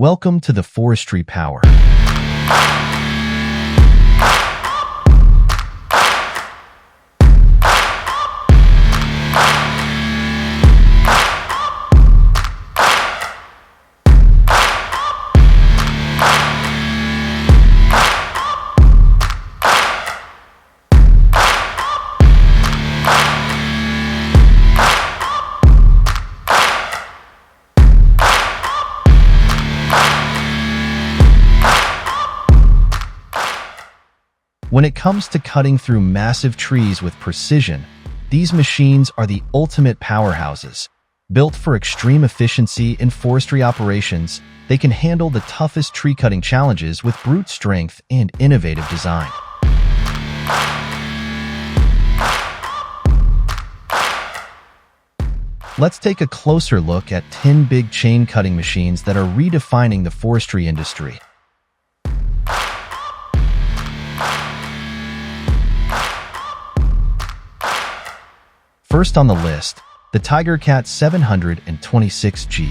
Welcome to the Forestry Power. When it comes to cutting through massive trees with precision, these machines are the ultimate powerhouses. Built for extreme efficiency in forestry operations, they can handle the toughest tree-cutting challenges with brute strength and innovative design. Let's take a closer look at 10 big chain cutting machines that are redefining the forestry industry. First on the list, the TigerCat 726G.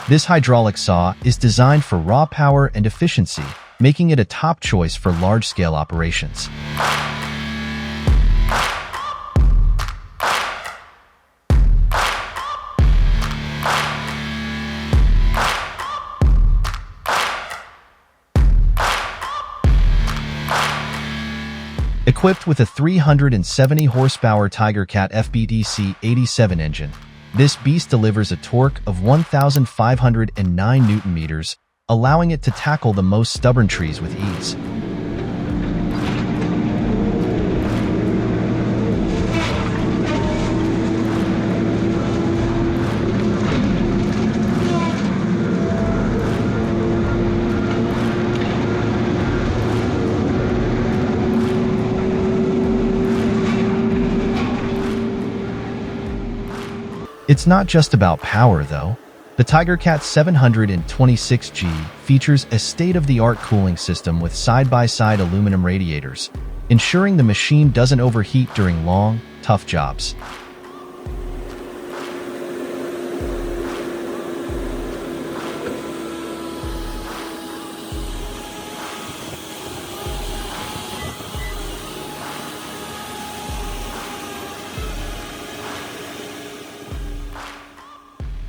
This hydraulic saw is designed for raw power and efficiency, making it a top choice for large-scale operations. Equipped with a 370 horsepower TigerCat FBDC 87 engine, this beast delivers a torque of 1,509 Newton-meters, allowing it to tackle the most stubborn trees with ease. It's not just about power, though. The TigerCat 726G features a state-of-the-art cooling system with side-by-side aluminum radiators, ensuring the machine doesn't overheat during long, tough jobs.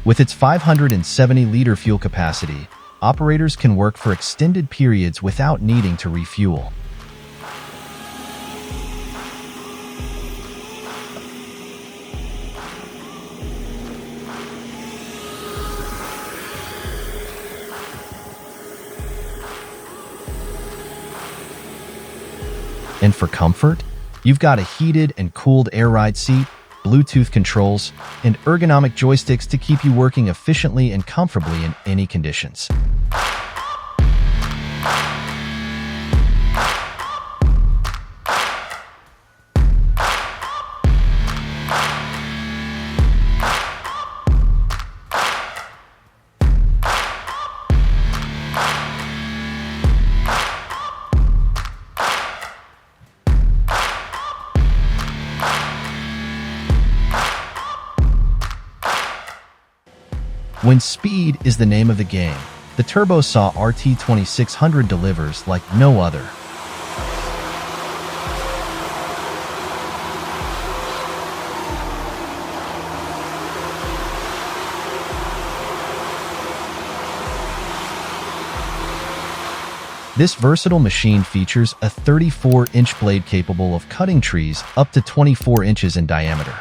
With its 570-liter fuel capacity, operators can work for extended periods without needing to refuel. And for comfort, you've got a heated and cooled air ride seat, Bluetooth controls, and ergonomic joysticks to keep you working efficiently and comfortably in any conditions. When speed is the name of the game, the Turbo Saw RT2600 delivers like no other. This versatile machine features a 34-inch blade capable of cutting trees up to 24 inches in diameter.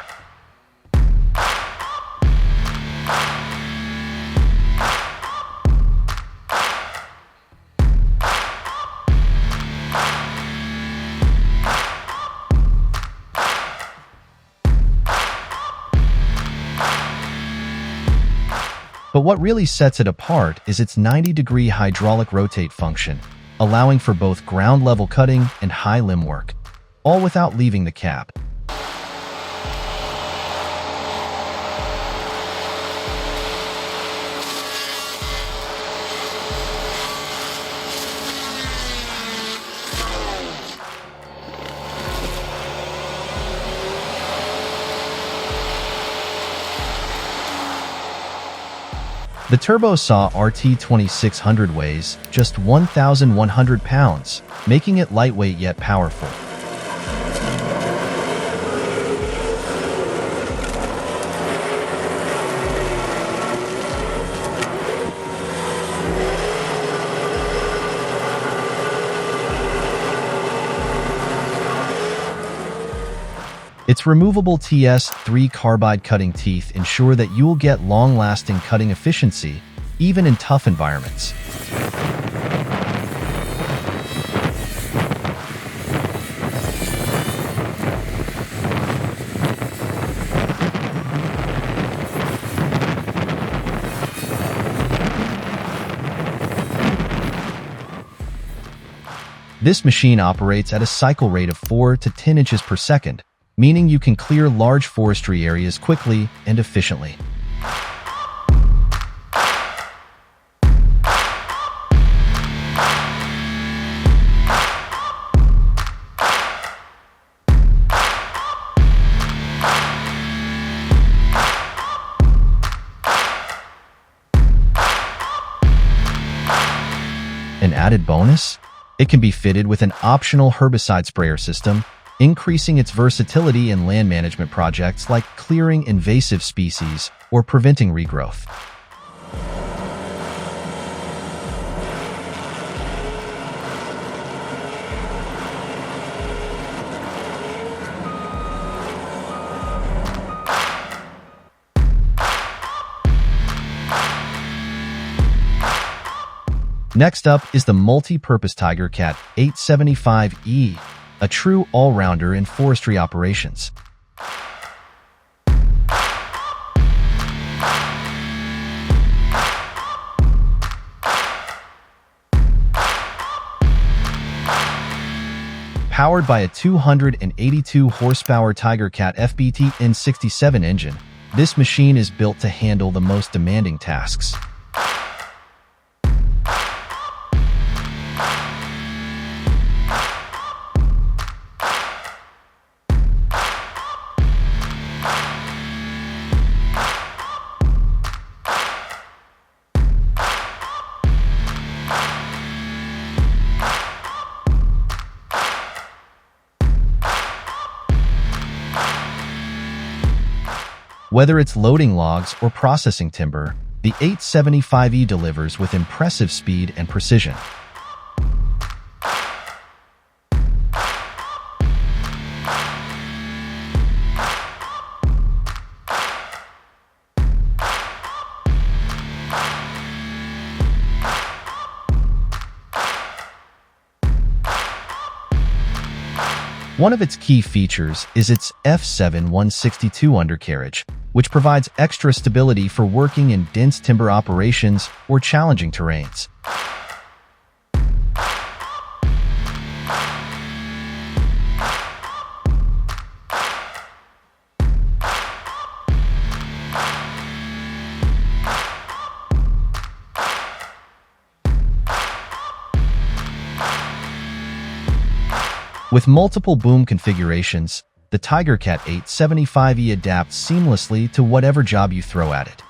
But what really sets it apart is its 90-degree hydraulic rotate function, allowing for both ground-level cutting and high limb work, all without leaving the cab. The Turbo Saw RT2600 weighs just 1,100 pounds, making it lightweight yet powerful. Its removable TS3 carbide cutting teeth ensure that you will get long-lasting cutting efficiency, even in tough environments. This machine operates at a cycle rate of 4 to 10 inches per second, meaning you can clear large forestry areas quickly and efficiently. An added bonus? It can be fitted with an optional herbicide sprayer system, increasing its versatility in land management projects like clearing invasive species or preventing regrowth. Next up is the multi-purpose TigerCat 875E, a true all-rounder in forestry operations. Powered by a 282 horsepower TigerCat FBT N67 engine, this machine is built to handle the most demanding tasks. Whether it's loading logs or processing timber, the 875E delivers with impressive speed and precision. One of its key features is its F7 162 undercarriage, which provides extra stability for working in dense timber operations or challenging terrains. With multiple boom configurations, the TigerCat 875E adapts seamlessly to whatever job you throw at it.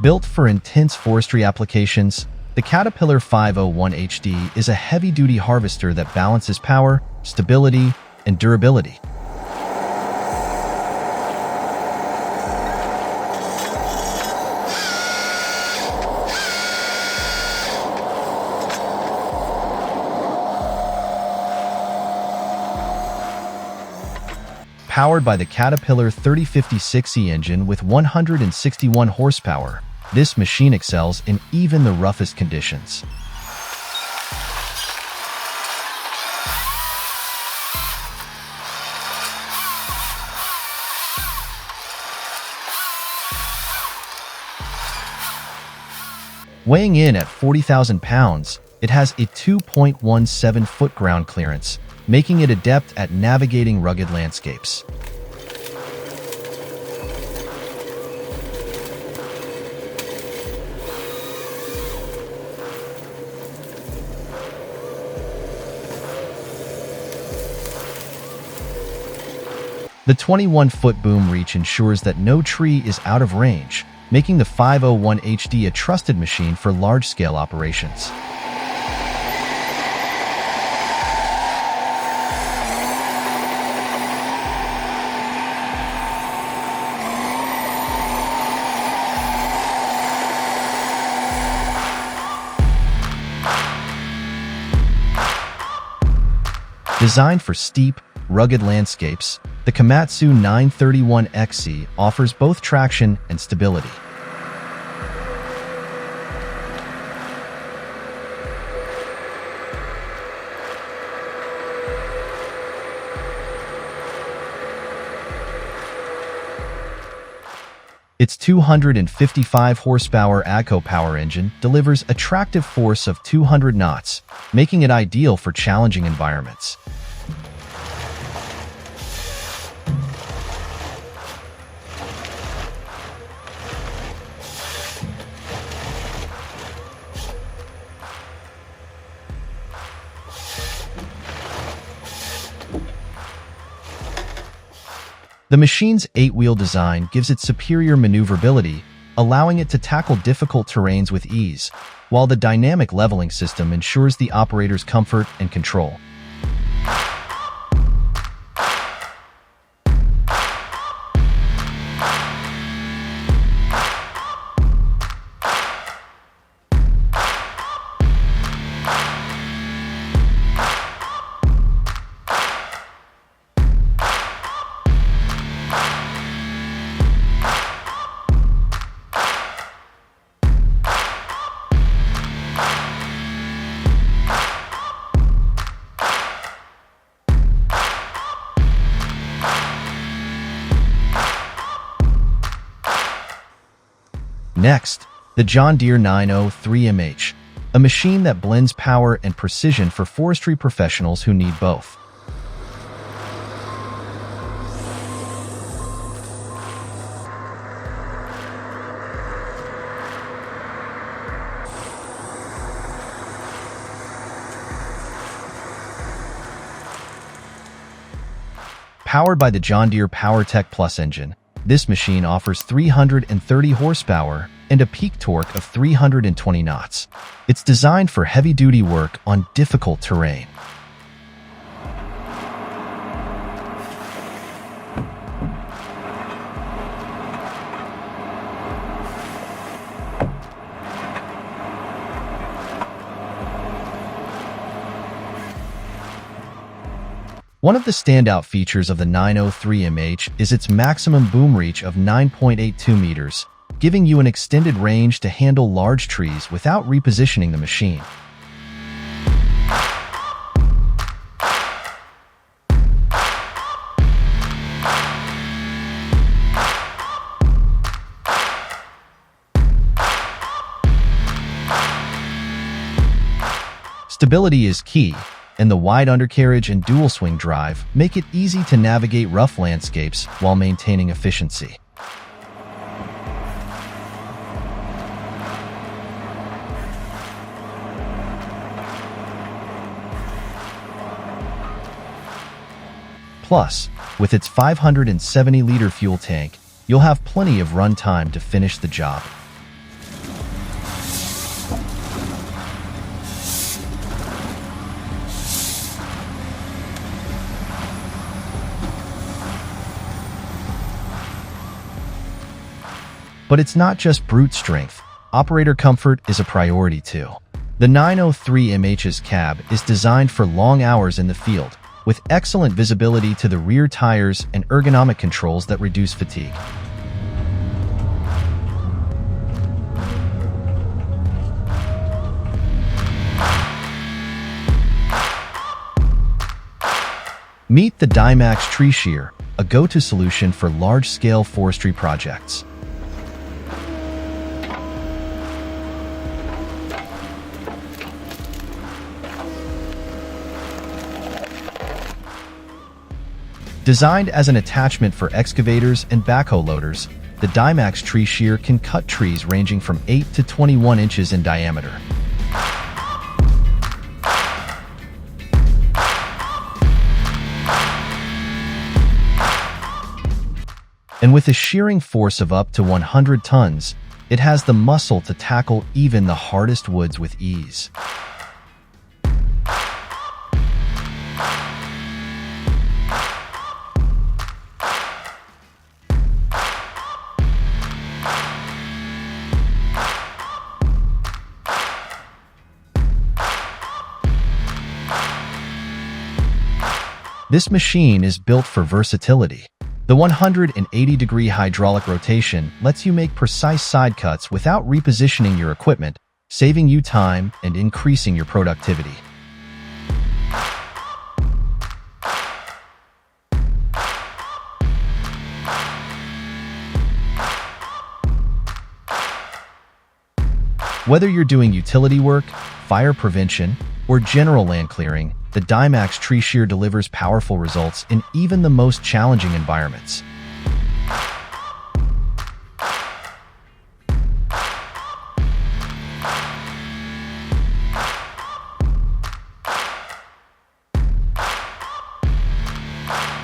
Built for intense forestry applications, the Caterpillar 501 HD is a heavy-duty harvester that balances power, stability, and durability. Powered by the Caterpillar 3056E engine with 161 horsepower, this machine excels in even the roughest conditions. Weighing in at 40,000 pounds, it has a 2.17-foot ground clearance, making it adept at navigating rugged landscapes. The 21-foot boom reach ensures that no tree is out of range, making the 501 HD a trusted machine for large-scale operations. Designed for steep, rugged landscapes, the Komatsu 931XC offers both traction and stability. Its 255 horsepower AGCO power engine delivers a tractive force of 200 knots, making it ideal for challenging environments. The machine's 8-wheel design gives it superior maneuverability, allowing it to tackle difficult terrains with ease, while the dynamic leveling system ensures the operator's comfort and control. Next, the John Deere 903MH, a machine that blends power and precision for forestry professionals who need both. Powered by the John Deere PowerTech Plus engine, this machine offers 330 horsepower and a peak torque of 320 knots. It's designed for heavy-duty work on difficult terrain. One of the standout features of the 903MH is its maximum boom reach of 9.82 meters, giving you an extended range to handle large trees without repositioning the machine. Stability is key, and the wide undercarriage and dual-swing drive make it easy to navigate rough landscapes while maintaining efficiency. Plus, with its 570-liter fuel tank, you'll have plenty of run time to finish the job. But it's not just brute strength. Operator comfort is a priority too. The 903MH's cab is designed for long hours in the field, with excellent visibility to the rear tires and ergonomic controls that reduce fatigue. Meet the Dymax Tree Shear, a go-to solution for large-scale forestry projects. Designed as an attachment for excavators and backhoe loaders, the Dymax Tree Shear can cut trees ranging from 8 to 21 inches in diameter. And with a shearing force of up to 100 tons, it has the muscle to tackle even the hardest woods with ease. This machine is built for versatility. The 180-degree hydraulic rotation lets you make precise side cuts without repositioning your equipment, saving you time and increasing your productivity. Whether you're doing utility work, fire prevention, or general land clearing, the Dymax tree shear delivers powerful results in even the most challenging environments.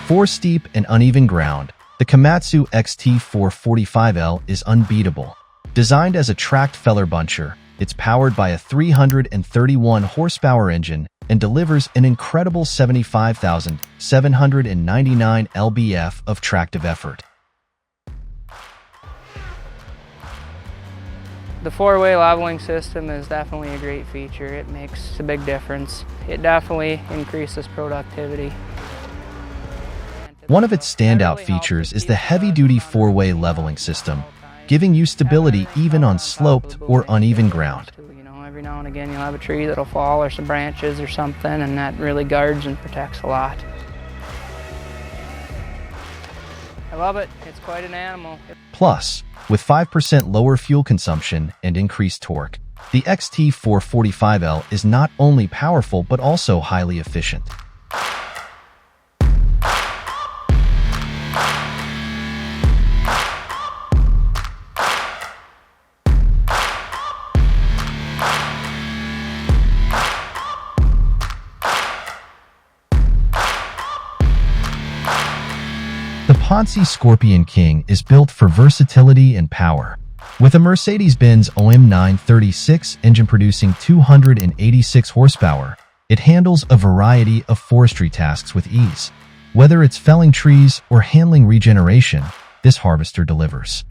For steep and uneven ground, the Komatsu XT445L is unbeatable. Designed as a tracked feller buncher, it's powered by a 331 horsepower engine and delivers an incredible 75,799 lb-ft of tractive effort. The four-way leveling system is definitely a great feature. It makes a big difference. It definitely increases productivity. One of its standout features is the heavy-duty four-way leveling system, giving you stability even on sloped or uneven ground. Every now and again you'll have a tree that'll fall or some branches or something, and that really guards and protects a lot. I love it. It's quite an animal. Plus, with 5% lower fuel consumption and increased torque, the XT445L is not only powerful but also highly efficient. The Ponce Scorpion King is built for versatility and power. With a Mercedes-Benz OM 936 engine producing 286 horsepower, it handles a variety of forestry tasks with ease. Whether it's felling trees or handling regeneration, this harvester delivers.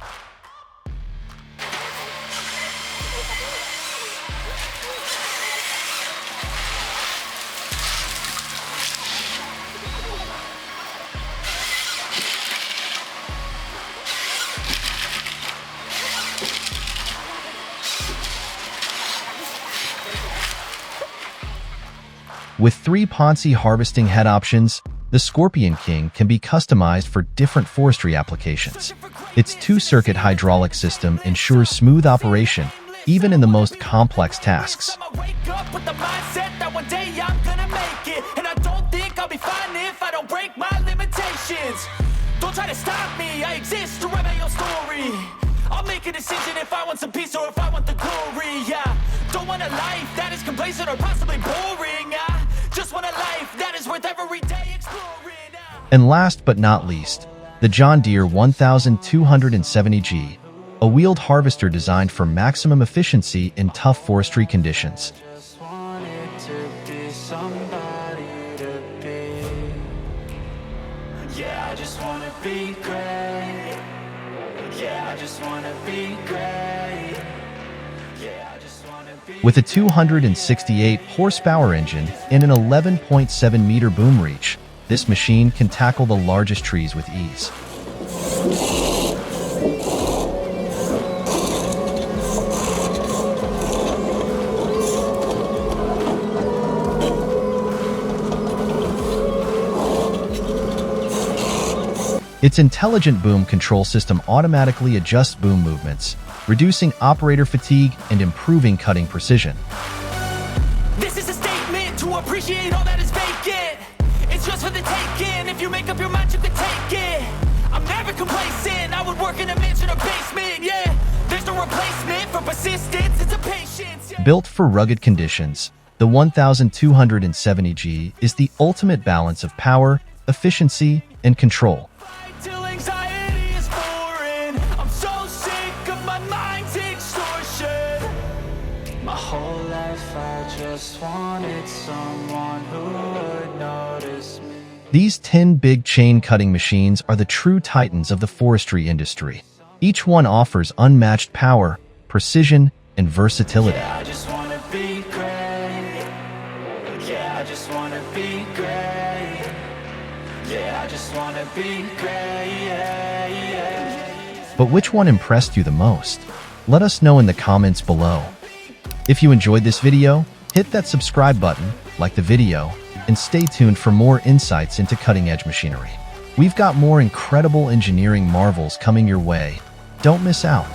With 3 Ponce harvesting head options, the Scorpion King can be customized for different forestry applications. Its 2-circuit hydraulic system ensures smooth operation, even in the most complex tasks. Don't try to stop me, I exist to write my own story. I'll make a decision if I want some peace or if I want the glory, yeah. Don't want a life that is complacent or possibly boring, I just want a life that is worth every day exploring. And last but not least, the John Deere 1270G, a wheeled harvester designed for maximum efficiency in tough forestry conditions. Yeah, I just wanna be great. Yeah, I just wanna be great. Yeah, I just wanna be. With a 268 horsepower engine and an 11.7 meter boom reach, this machine can tackle the largest trees with ease. Its intelligent boom control system automatically adjusts boom movements, reducing operator fatigue and improving cutting precision. This is a statement to appreciate all that is vacant. It's just for the taking. If you make up your mind, you can take it. I'm never complacent. I would work in a mansion or basement, yeah. There's no replacement for persistence. It's a patience, yeah. Built for rugged conditions, the 1270G is the ultimate balance of power, efficiency, and control. Till anxiety is These 10 big chain cutting machines are the true titans of the forestry industry. Each one offers unmatched power, precision, and versatility. Yeah, I just wanna be great. Yeah, I just wanna be great. Yeah, I just wanna be great. Yeah, yeah. But which one impressed you the most? Let us know in the comments below. If you enjoyed this video, hit that subscribe button, like the video, and stay tuned for more insights into cutting-edge machinery. We've got more incredible engineering marvels coming your way. Don't miss out.